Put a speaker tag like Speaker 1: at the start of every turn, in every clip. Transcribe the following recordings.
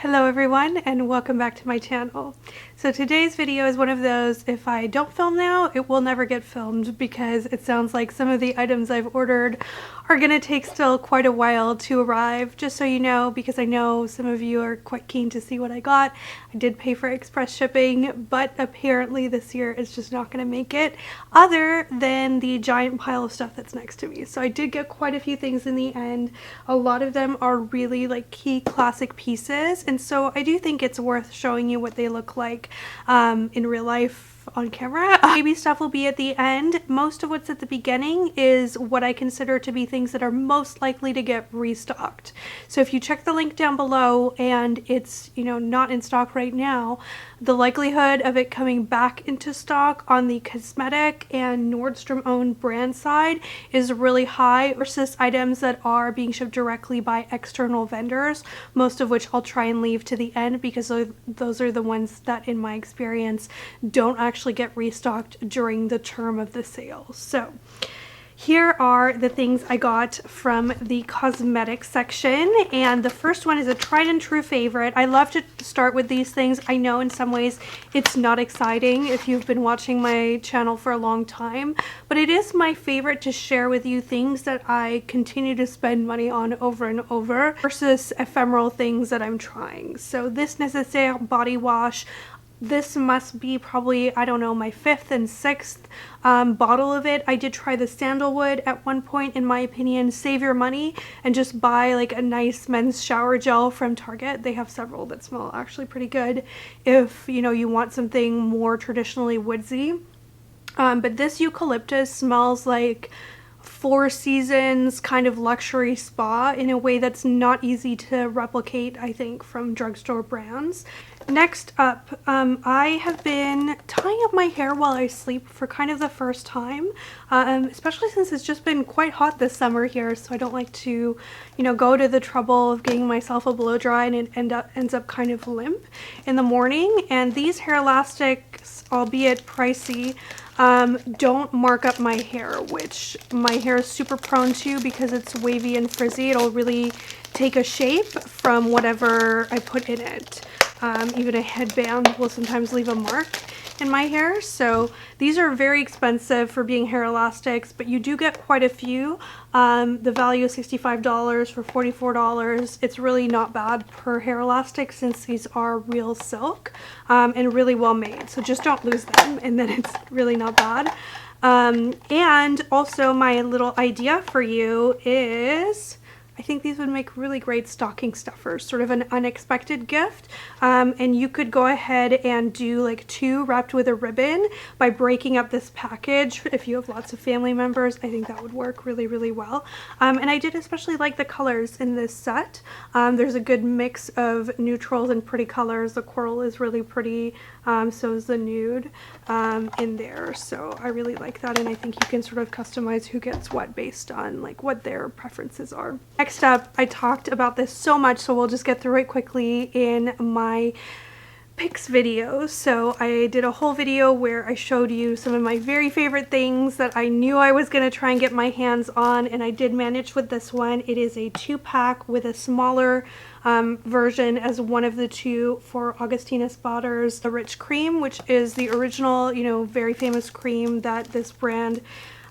Speaker 1: Hello everyone and welcome back to my channel. So today's video is one of those, if I don't film now, it will never get filmed because it sounds like some of the items I've ordered are going to take still quite a while to arrive. Just so you know, because I know some of you are quite keen to see what I got. I did pay for express shipping, but apparently this year it's just not going to make it, other than the giant pile of stuff that's next to me. So I did get quite a few things in the end. A lot of them are really like key classic pieces. And so I do think it's worth showing you what they look like in real life on camera. Baby stuff will be at the end. Most of what's at the beginning is what I consider to be things that are most likely to get restocked. So if you check the link down below and it's, not in stock right now, the likelihood of it coming back into stock on the cosmetic and Nordstrom owned brand side is really high versus items that are being shipped directly by external vendors, most of which I'll try and leave to the end because those are the ones that in my experience don't actually get restocked during the term of the sale. So here are the things I got from the cosmetic section, and the first one is a tried and true favorite. I love to start with these things. I know in some ways it's not exciting if you've been watching my channel for a long time, but it is my favorite to share with you things that I continue to spend money on over and over versus ephemeral things that I'm trying. So this Necessaire body wash, this must be probably, I don't know, my 5th and 6th bottle of it. I did try the sandalwood at one point. In my opinion, save your money and just buy like a nice men's shower gel from Target. They have several that smell actually pretty good if you want something more traditionally woodsy. But this eucalyptus smells like Four Seasons kind of luxury spa in a way that's not easy to replicate, I think, from drugstore brands. Next up, I have been tying up my hair while I sleep for kind of the first time, especially since it's just been quite hot this summer here, so I don't like to, go to the trouble of getting myself a blow dry and it ends up kind of limp in the morning. And these hair elastics, albeit pricey, don't mark up my hair, which my hair is super prone to because it's wavy and frizzy. It'll really take a shape from whatever I put in it. Even a headband will sometimes leave a mark in my hair. So these are very expensive for being hair elastics, but you do get quite a few. The value is $65 for $44. It's really not bad per hair elastic since these are real silk and really well made. So just don't lose them and then it's really not bad. And also my little idea for you is, I think these would make really great stocking stuffers, sort of an unexpected gift. And you could go ahead and do like 2 wrapped with a ribbon by breaking up this package. If you have lots of family members, I think that would work really, really well. And I did especially like the colors in this set. There's a good mix of neutrals and pretty colors. The coral is really pretty, so is the nude in there. So I really like that, and I think you can sort of customize who gets what based on like what their preferences are. Next up, I talked about this so much, so we'll just get through it quickly in my picks video. So I did a whole video where I showed you some of my very favorite things that I knew I was going to try and get my hands on, and I did manage with this one. It is a 2-pack with a smaller version as one of the 2 for Augustina Spotter's The Rich Cream, which is the original, very famous cream that this brand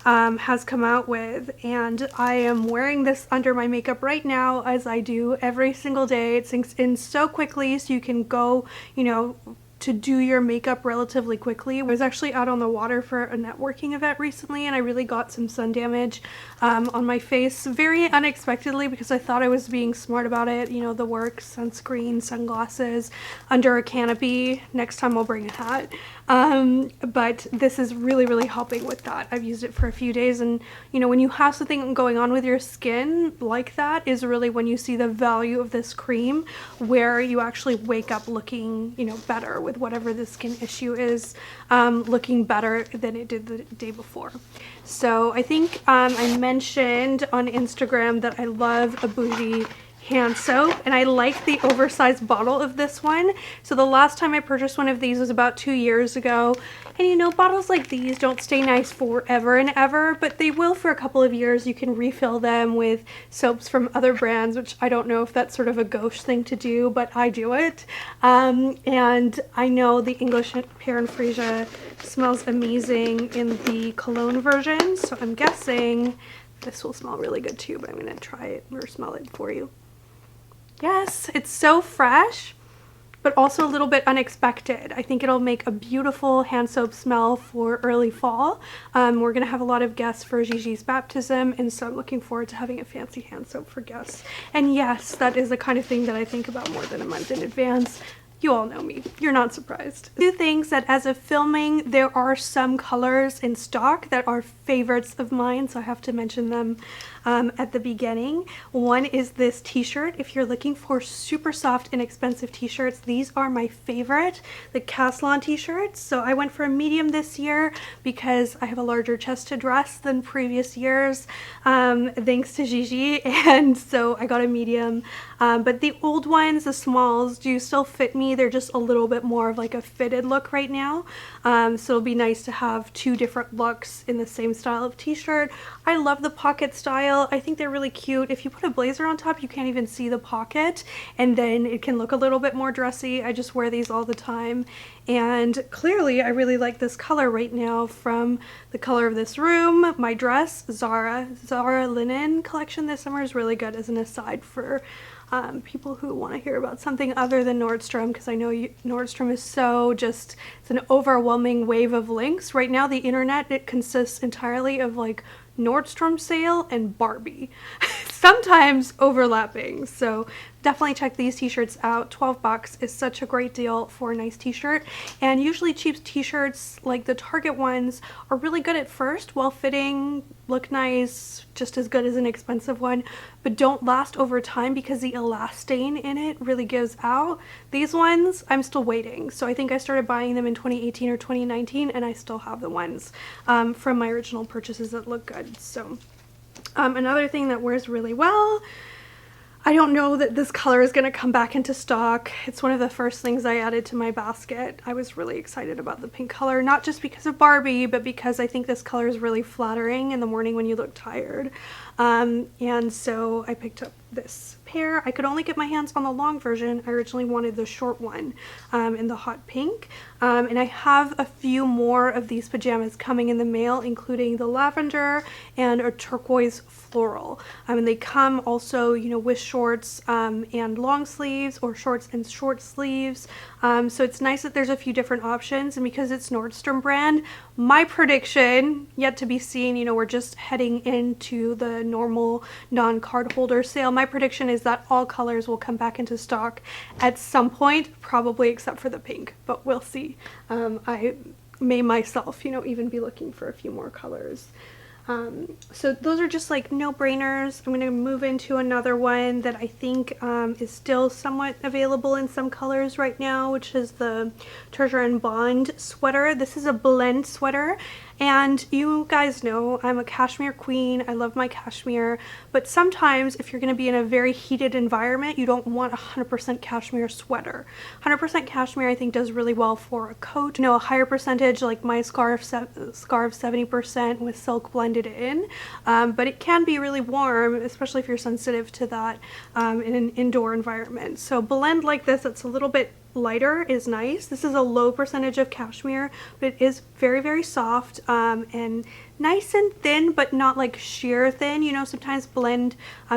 Speaker 1: has come out with. And I am wearing this under my makeup right now, as I do every single day. It sinks in so quickly, so you can go, to do your makeup relatively quickly. I was actually out on the water for a networking event recently, and I really got some sun damage on my face very unexpectedly because I thought I was being smart about it. The work, sunscreen, sunglasses, under a canopy. Next time I'll bring a hat. But this is really, really helping with that. I've used it for a few days, and when you have something going on with your skin like that is really when you see the value of this cream, where you actually wake up looking, better with whatever the skin issue is, looking better than it did the day before. So I think I mentioned on Instagram that I love a bougie hand soap, and I like the oversized bottle of this one. So the last time I purchased one of these was about 2 years ago, and you know, bottles like these don't stay nice forever and ever, but they will for a couple of years. You can refill them with soaps from other brands, which I don't know if that's sort of a gauche thing to do, but I do it. And I know the English Pear and Freesia smells amazing in the cologne version, so I'm guessing this will smell really good too, but I'm going to try it or smell it for you. Yes, it's so fresh, but also a little bit unexpected. I think it'll make a beautiful hand soap smell for early fall. We're going to have a lot of guests for Gigi's baptism, and so I'm looking forward to having a fancy hand soap for guests. And yes, that is the kind of thing that I think about more than a month in advance. You all know me. You're not surprised. Two things that as of filming, there are some colors in stock that are favorites of mine, so I have to mention them at the beginning. One is this t-shirt. If you're looking for super soft, inexpensive t-shirts, these are my favorite, the Caslon t-shirts. So I went for a medium this year because I have a larger chest to dress than previous years, thanks to Gigi, and so I got a medium. But the old ones, the smalls, do still fit me. They're just a little bit more of like a fitted look right now. So it'll be nice to have two different looks in the same style of t-shirt. I love the pocket style. I think they're really cute. If you put a blazer on top, you can't even see the pocket, and then it can look a little bit more dressy. I just wear these all the time, and clearly I really like this color right now from the color of this room. My dress, Zara linen collection this summer is really good as an aside for people who want to hear about something other than Nordstrom, because I know Nordstrom is so just, it's an overwhelming wave of links. Right now the internet, it consists entirely of like Nordstrom sale and Barbie, sometimes overlapping. So definitely check these t-shirts out. 12 bucks is such a great deal for a nice t-shirt, and usually cheap t-shirts like the Target ones are really good at first, well fitting, look nice, just as good as an expensive one, but don't last over time because the elastane in it really gives out. These ones I'm still waiting, so I think I started buying them in 2018 or 2019, and I still have the ones from my original purchases that look good. So another thing that wears really well, I don't know that this color is going to come back into stock. It's one of the first things I added to my basket. I was really excited about the pink color, not just because of Barbie, but because I think this color is really flattering in the morning when you look tired. And so I picked up this pair. I could only get my hands on the long version. I originally wanted the short one in the hot pink. And I have a few more of these pajamas coming in the mail, including the lavender and a turquoise floral. And they come also, you know, with shorts and long sleeves, or shorts and short sleeves. So it's nice that there's a few different options, and because it's Nordstrom brand, my prediction, yet to be seen, you know, we're just heading into the normal non-card holder sale. My prediction is that all colors will come back into stock at some point, probably except for the pink, but we'll see. I may myself, you know, even be looking for a few more colors. So those are just like no-brainers. I'm going to move into another one that I think is still somewhat available in some colors right now, which is the Treasure and Bond sweater. This is a blend sweater, and you guys know I'm a cashmere queen. I love my cashmere, but sometimes if you're going to be in a very heated environment, you don't want a 100% cashmere sweater. 100% cashmere I think does really well for a coat. You know, a higher percentage like my scarf 70% with silk blended in, but it can be really warm, especially if you're sensitive to that in an indoor environment. So blend like this, it's a little bit lighter, is nice. This is a low percentage of cashmere, but it is very, very soft and nice and thin, but not like sheer thin. You know, sometimes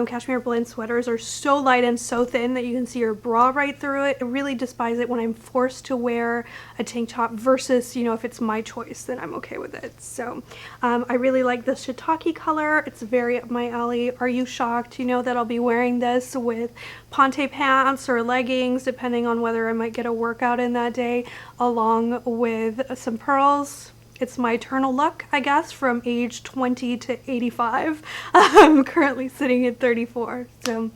Speaker 1: cashmere blend sweaters are so light and so thin that you can see your bra right through it. I really despise it when I'm forced to wear a tank top versus, you know, if it's my choice, then I'm okay with it. So I really like the shiitake color. It's very up my alley. Are you shocked? You know that I'll be wearing this with ponte pants or leggings, depending on whether I might get a workout in that day, along with some pearls. It's my eternal look, I guess, from age 20 to 85. I'm currently sitting at 34. So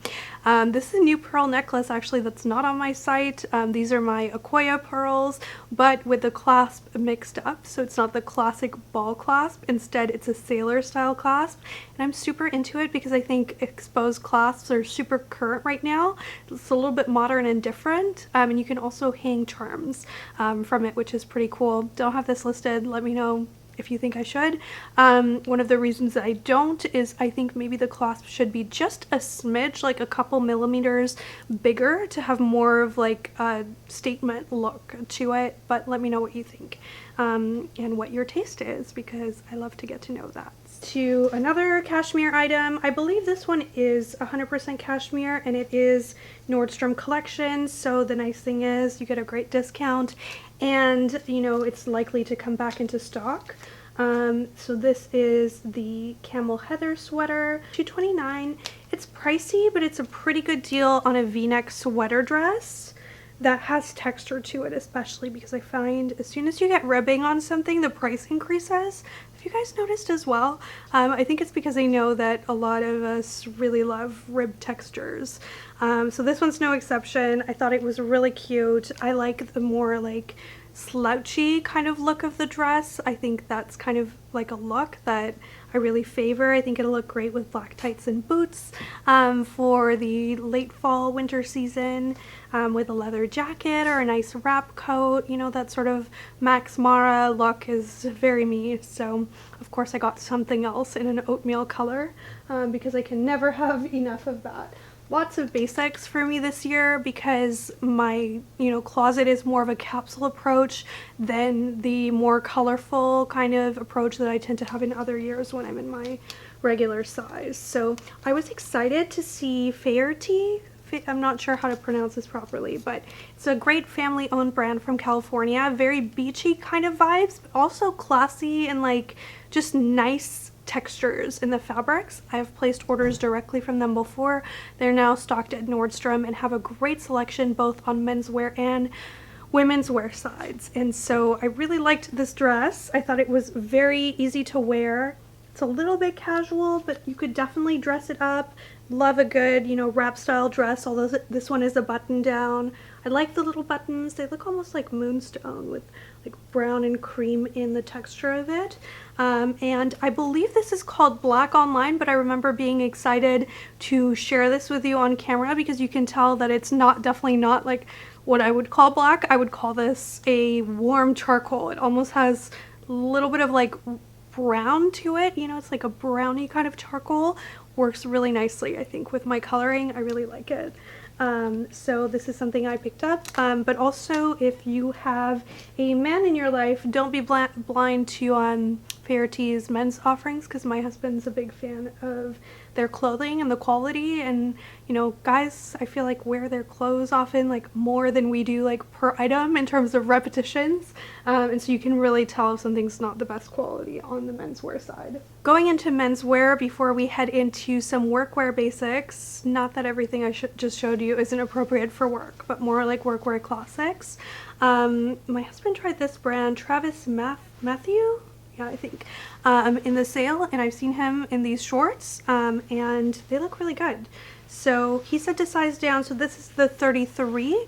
Speaker 1: This is a new pearl necklace actually that's not on my site. These are my Akoya pearls, but with the clasp mixed up, so it's not the classic ball clasp. Instead, it's a sailor style clasp, and I'm super into it because I think exposed clasps are super current right now. It's a little bit modern and different, and you can also hang charms from it, which is pretty cool. Don't have this listed. Let me know if you think I should. One of the reasons that I don't is I think maybe the clasp should be just a smidge, like a couple millimeters bigger, to have more of like a statement look to it, but let me know what you think and what your taste is, because I love to get to know that. To another cashmere item. I believe this one is 100% cashmere, and it is Nordstrom collection, so the nice thing is you get a great discount, and you know it's likely to come back into stock. So this is the camel heather sweater, $2.29. It's pricey, but it's a pretty good deal on a v-neck sweater dress that has texture to it, especially because I find as soon as you get ribbing on something, the price increases. Have you guys noticed as well? I think it's because I know that a lot of us really love rib textures. So this one's no exception. I thought it was really cute. I like the more like slouchy kind of look of the dress. I think that's kind of like a look that I really favor. I think it'll look great with black tights and boots for the late fall winter season, with a leather jacket or a nice wrap coat. You know, that sort of Max Mara look is very me, so of course I got something else in an oatmeal color because I can never have enough of that. Lots of basics for me this year because my, closet is more of a capsule approach than the more colorful kind of approach that I tend to have in other years when I'm in my regular size. So I was excited to see Fairty. I'm not sure how to pronounce this properly, but it's a great family-owned brand from California. Very beachy kind of vibes, but also classy and like just nice textures in the fabrics. I have placed orders directly from them before. They're now stocked at Nordstrom and have a great selection both on menswear and women's wear sides. And so I really liked this dress. I thought it was very easy to wear. It's a little bit casual, but you could definitely dress it up. Love a good, wrap style dress, although this one is a button down. I like the little buttons. They look almost like moonstone with like brown and cream in the texture of it. And I believe this is called black online, but I remember being excited to share this with you on camera because you can tell that it's definitely not like what I would call black. I would call this a warm charcoal. It almost has a little bit of like brown to it. It's like a browny kind of charcoal. Works really nicely, I think, with my coloring. I really like it. So this is something I picked up, but also if you have a man in your life, don't be blind to Fairty's men's offerings, because my husband's a big fan of their clothing and the quality, and guys I feel like wear their clothes often like more than we do like per item in terms of repetitions, and so you can really tell if something's not the best quality on the menswear side. Going into menswear before we head into some workwear basics, not that everything I just showed you isn't appropriate for work, but more like workwear classics. My husband tried this brand, Travis Matthew? Yeah, I think, in the sale, and I've seen him in these shorts, and they look really good. So he said to size down, so this is the 33.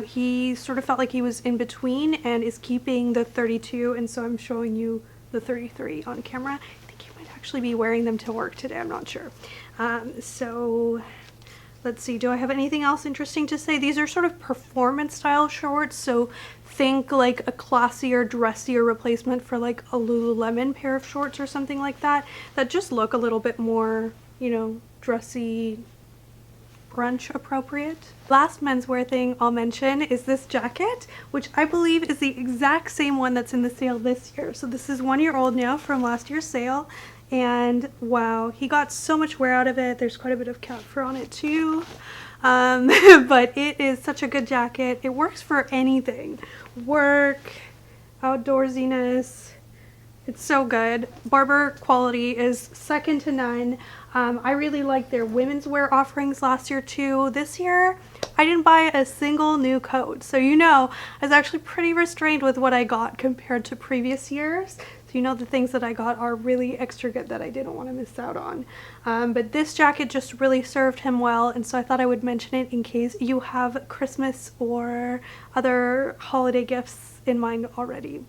Speaker 1: He sort of felt like he was in between and is keeping the 32, and so I'm showing you the 33 on camera. I think he might actually be wearing them to work today, I'm not sure. So let's see, do I have anything else interesting to say? These are sort of performance style shorts, so think like a classier, dressier replacement for like a Lululemon pair of shorts or something like that, that just look a little bit more, dressy, brunch appropriate. Last menswear thing I'll mention is this jacket, which I believe is the exact same one that's in the sale this year. So this is 1 year old now from last year's sale. And wow, he got so much wear out of it. There's quite a bit of cat fur on it too. But it is such a good jacket. It works for anything. Work, outdoorsiness. It's so good. Barber quality is second to none. I really liked their women's wear offerings last year too. This year, I didn't buy a single new coat. So I was actually pretty restrained with what I got compared to previous years. So So you know the things that I got are really extra good that I didn't want to miss out on. But this jacket just really served him well, and so I thought I would mention it in case you have Christmas or other holiday gifts in mind already.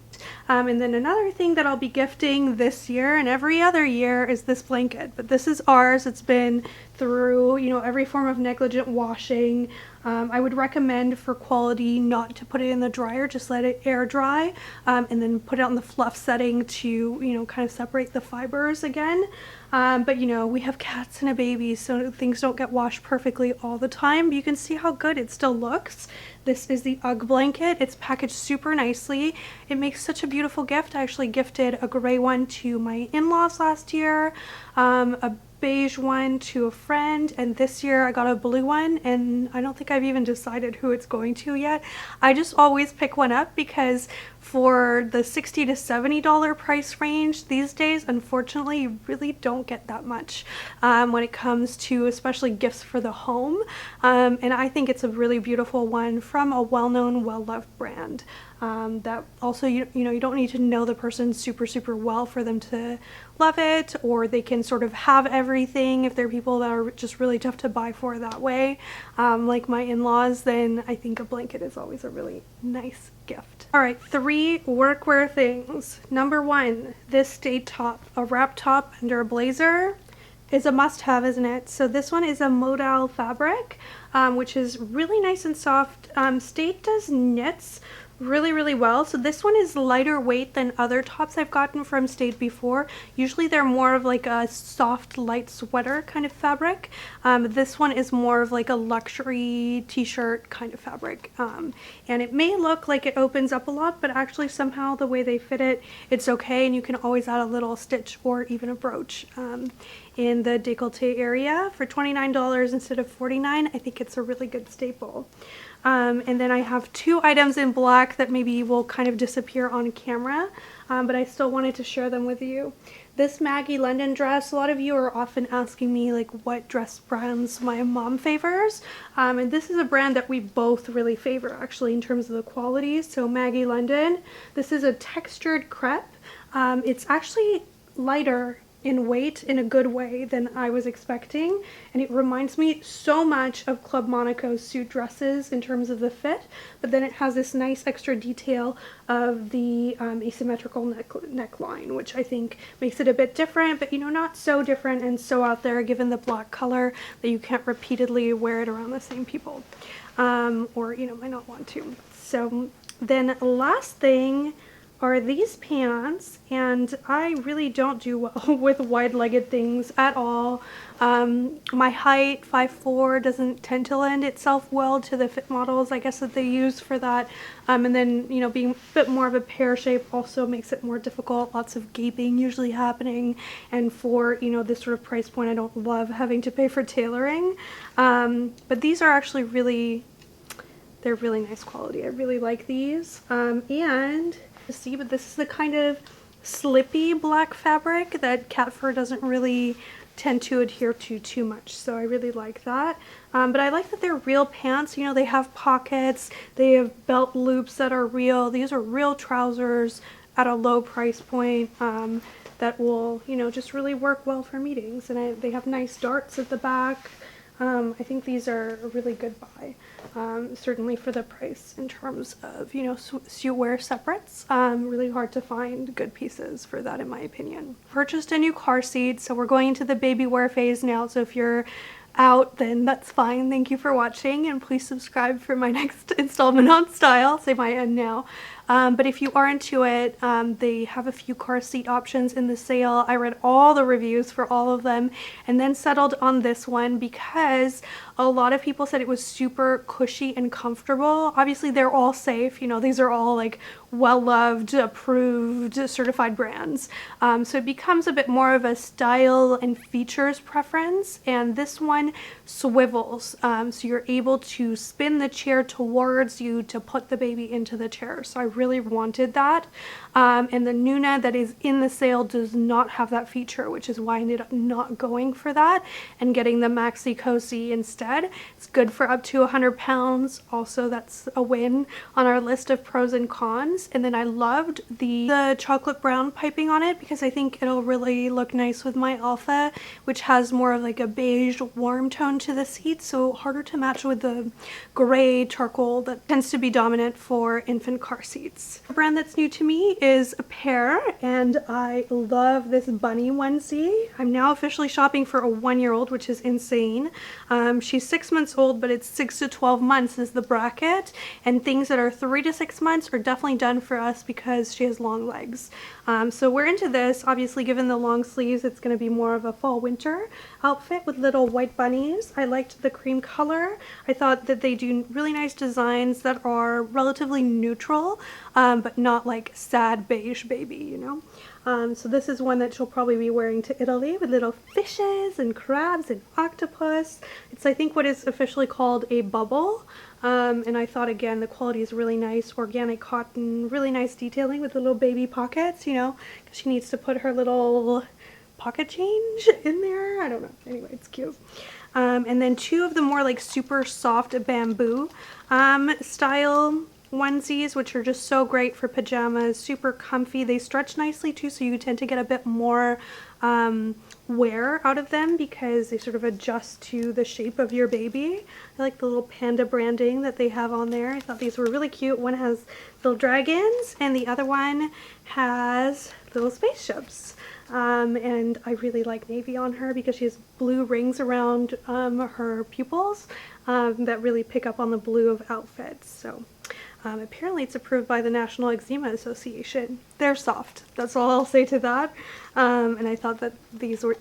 Speaker 1: And then another thing that I'll be gifting this year and every other year is this blanket, but this is ours. It's been through, you know, every form of negligent washing. I would recommend for quality not to put it in the dryer, just let it air dry, and then put it on the fluff setting to, you know, kind of separate the fibers again. But you know, we have cats and a baby, so things don't get washed perfectly all the time, but you can see how good it still looks. This is the UGG blanket. It's packaged super nicely. It makes such a beautiful gift. I actually gifted a gray one to my in-laws last year, a beige one to a friend, and this year I got a blue one, and I don't think I've even decided who it's going to yet. I just always pick one up because for the $60 to $70 price range these days, unfortunately, you really don't get that much when it comes to especially gifts for the home. And I think it's a really beautiful one from a well-known, well-loved brand. That also, you know, you don't need to know the person super well for them to love it, or they can sort of have everything if they're people that are just really tough to buy for that way, like my in-laws. Then I think a blanket is always a really nice gift. All right, 3 workwear things. Number 1, this staid top, a wrap top under a blazer is a must-have, isn't it? So this one is a modal fabric, which is really nice and soft. Staid does knits really well. So this one is lighter weight than other tops I've gotten from Staid before. Usually they're more of like a soft light sweater kind of fabric. This one is more of like a luxury t-shirt kind of fabric, and it may look like it opens up a lot, but actually somehow the way they fit it, it's okay, and you can always add a little stitch or even a brooch in the décolleté area for $29 instead of $49. I think it's a really good staple. And then I have 2 items in black that maybe will kind of disappear on camera, but I still wanted to share them with you. This Maggie London dress, a lot of you are often asking me like what dress brands my mom favors, and this is a brand that we both really favor actually in terms of the quality. So Maggie London, this is a textured crepe. It's actually lighter in weight in a good way than I was expecting, and it reminds me so much of Club Monaco's suit dresses in terms of the fit, but then it has this nice extra detail of the asymmetrical neckline, which I think makes it a bit different, but you know, not so different and so out there given the black color that you can't repeatedly wear it around the same people, or you know, might not want to. So then last thing are these pants, and I really don't do well with wide-legged things at all. My height, 5'4", doesn't tend to lend itself well to the fit models, I guess, that they use for that. And then, you know, being a bit more of a pear shape also makes it more difficult. Lots of gaping usually happening, and for, you know, this sort of price point, I don't love having to pay for tailoring. But these are actually they're really nice quality. I really like these. And see, but this is the kind of slippy black fabric that cat fur doesn't really tend to adhere to too much, so I really like that. But I like that they're real pants. You know, they have pockets, they have belt loops that are real. These are real trousers at a low price point that will, you know, just really work well for meetings. And they have nice darts at the back. I think these are a really good buy, certainly for the price in terms of, you know, suit wear separates. Really hard to find good pieces for that in my opinion. Purchased a new car seat, so we're going into the baby wear phase now, so if you're out, then that's fine. Thank you for watching, and please subscribe for my next installment on style. Say my end now. But if you are into it, they have a few car seat options in the sale. I read all the reviews for all of them and then settled on this one because a lot of people said it was super cushy and comfortable. Obviously they're all safe, you know, these are all like well-loved, approved, certified brands. So it becomes a bit more of a style and features preference, and this one swivels. So you're able to spin the chair towards you to put the baby into the chair. So I really wanted that. And the Nuna that is in the sale does not have that feature, which is why I ended up not going for that and getting the Maxi Cozy instead. It's good for up to 100 pounds. Also, that's a win on our list of pros and cons. And then I loved the chocolate brown piping on it because I think it'll really look nice with my Alpha, which has more of like a beige warm tone to the seats, so harder to match with the gray charcoal that tends to be dominant for infant car seats. A brand that's new to me is a pair, and I love this bunny onesie. I'm now officially shopping for a 1-year-old, which is insane. She's 6 months old, but it's 6 to 12 months is the bracket, and things that are 3 to 6 months are definitely done for us because she has long legs. So we're into this. Obviously, given the long sleeves, it's going to be more of a fall winter outfit with little white bunnies. I liked the cream color. I thought that they do really nice designs that are relatively neutral, but not like sad beige baby, you know. So this is one that she'll probably be wearing to Italy with little fishes and crabs and octopus. It's, I think, what is officially called a bubble. And I thought, again, the quality is really nice, organic cotton, really nice detailing with the little baby pockets, you know, because she needs to put her little pocket change in there. I don't know. Anyway, it's cute. And then two of the more like super soft bamboo style onesies, which are just so great for pajamas, super comfy. They stretch nicely too, so you tend to get a bit more wear out of them because they sort of adjust to the shape of your baby. I like the little panda branding that they have on there. I thought these were really cute. One has little dragons and the other one has little spaceships. And I really like navy on her because she has blue rings around her pupils that really pick up on the blue of outfits. So apparently it's approved by the National Eczema Association. They're soft. That's all I'll say to that. And I thought that these were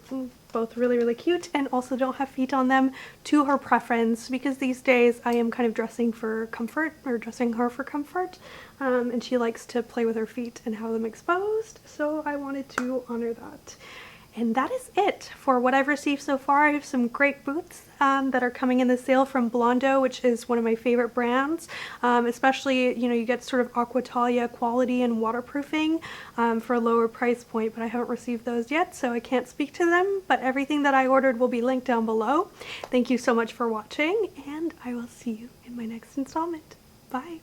Speaker 1: both really, really cute and also don't have feet on them, to her preference, because these days I am kind of dressing for comfort, or dressing her for comfort, and she likes to play with her feet and have them exposed, so I wanted to honor that. And that is it for what I've received so far. I have some great boots that are coming in the sale from Blondo, which is one of my favorite brands. Especially, you know, you get sort of Aquatalia quality and waterproofing for a lower price point, but I haven't received those yet, so I can't speak to them. But everything that I ordered will be linked down below. Thank you so much for watching, and I will see you in my next installment. Bye.